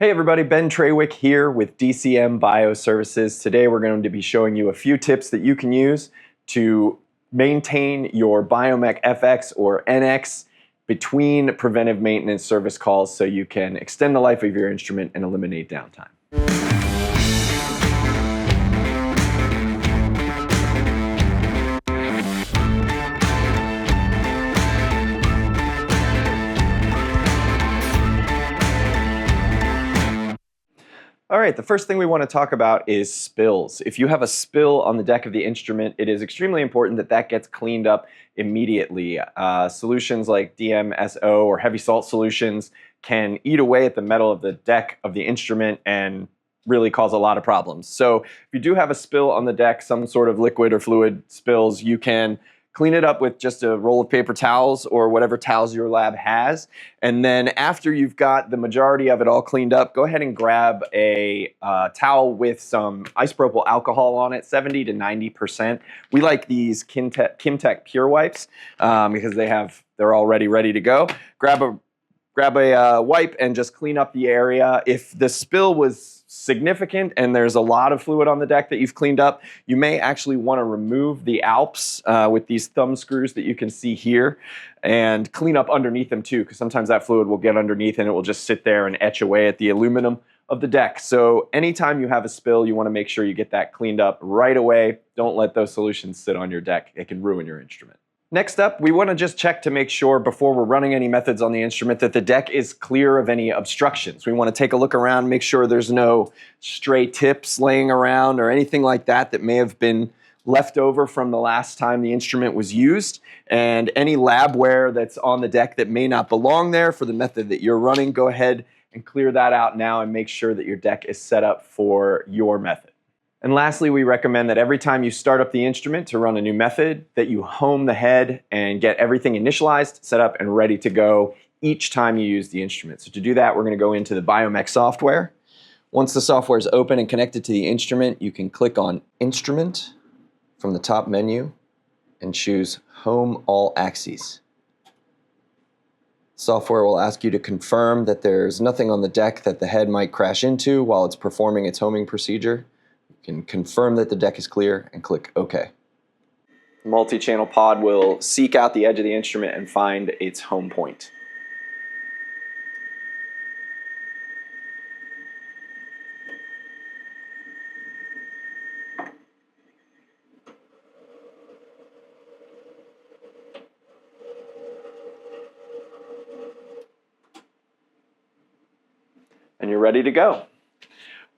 Hey everybody, Ben Trawick here with DCM Bioservices. Today we're going to be showing you a few tips that you can use to maintain your Biomek FX or NX between preventive maintenance service calls so you can extend the life of your instrument and eliminate downtime. All right, the first thing we want to talk about is spills. If you have a spill on the deck of the instrument, it is extremely important that that gets cleaned up immediately. Solutions like DMSO or heavy salt solutions can eat away at the metal of the deck of the instrument and really cause a lot of problems. So if you do have a spill on the deck, some sort of liquid or fluid spills, you can clean it up with just a roll of paper towels or whatever towels your lab has. And then after you've got the majority of it all cleaned up, go ahead and grab a towel with some isopropyl alcohol on it, 70 to 90%. We like these Kimtech Pure Wipes because they're already ready to go. Grab a wipe and just clean up the area. If the spill was significant and there's a lot of fluid on the deck that you've cleaned up, you may actually want to remove the Alps with these thumb screws that you can see here and clean up underneath them too, because sometimes that fluid will get underneath and it will just sit there and etch away at the aluminum of the deck. So anytime you have a spill, you want to make sure you get that cleaned up right away. Don't let those solutions sit on your deck. It can ruin your instrument. Next up, we want to just check to make sure before we're running any methods on the instrument that the deck is clear of any obstructions. We want to take a look around, make sure there's no stray tips laying around or anything like that that may have been left over from the last time the instrument was used. And any labware that's on the deck that may not belong there for the method that you're running, go ahead and clear that out now and make sure that your deck is set up for your method. And lastly, we recommend that every time you start up the instrument to run a new method, that you home the head and get everything initialized, set up, and ready to go each time you use the instrument. So to do that, we're going to go into the Biomek software. Once the software is open and connected to the instrument, you can click on Instrument from the top menu and choose Home All Axes. Software will ask you to confirm that there's nothing on the deck that the head might crash into while it's performing its homing procedure. You can confirm that the deck is clear and click OK. The multi-channel pod will seek out the edge of the instrument and find its home point. And you're ready to go.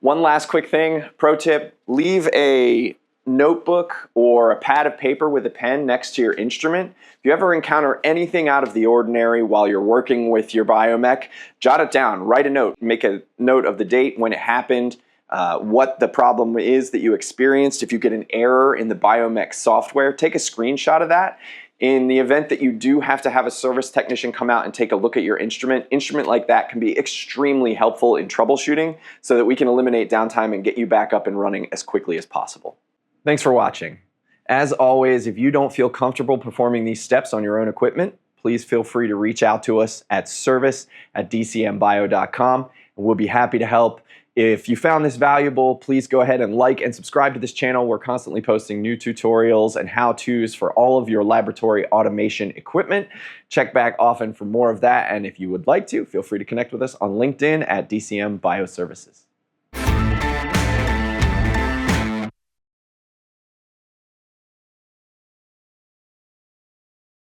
One last quick thing, pro tip, leave a notebook or a pad of paper with a pen next to your instrument. If you ever encounter anything out of the ordinary while you're working with your Biomek, jot it down, write a note, make a note of the date, when it happened, what the problem is that you experienced. If you get an error in the Biomek software, take a screenshot of that. In the event that you do have to have a service technician come out and take a look at your instrument like that can be extremely helpful in troubleshooting so that we can eliminate downtime and get you back up and running as quickly as possible. Thanks for watching. As always, if you don't feel comfortable performing these steps on your own equipment, please feel free to reach out to us at service@dcmbio.com and we'll be happy to help. If you found this valuable, please go ahead and like and subscribe to this channel. We're constantly posting new tutorials and how-tos for all of your laboratory automation equipment. Check back often for more of that, and if you would like to, feel free to connect with us on LinkedIn at DCM Bioservices.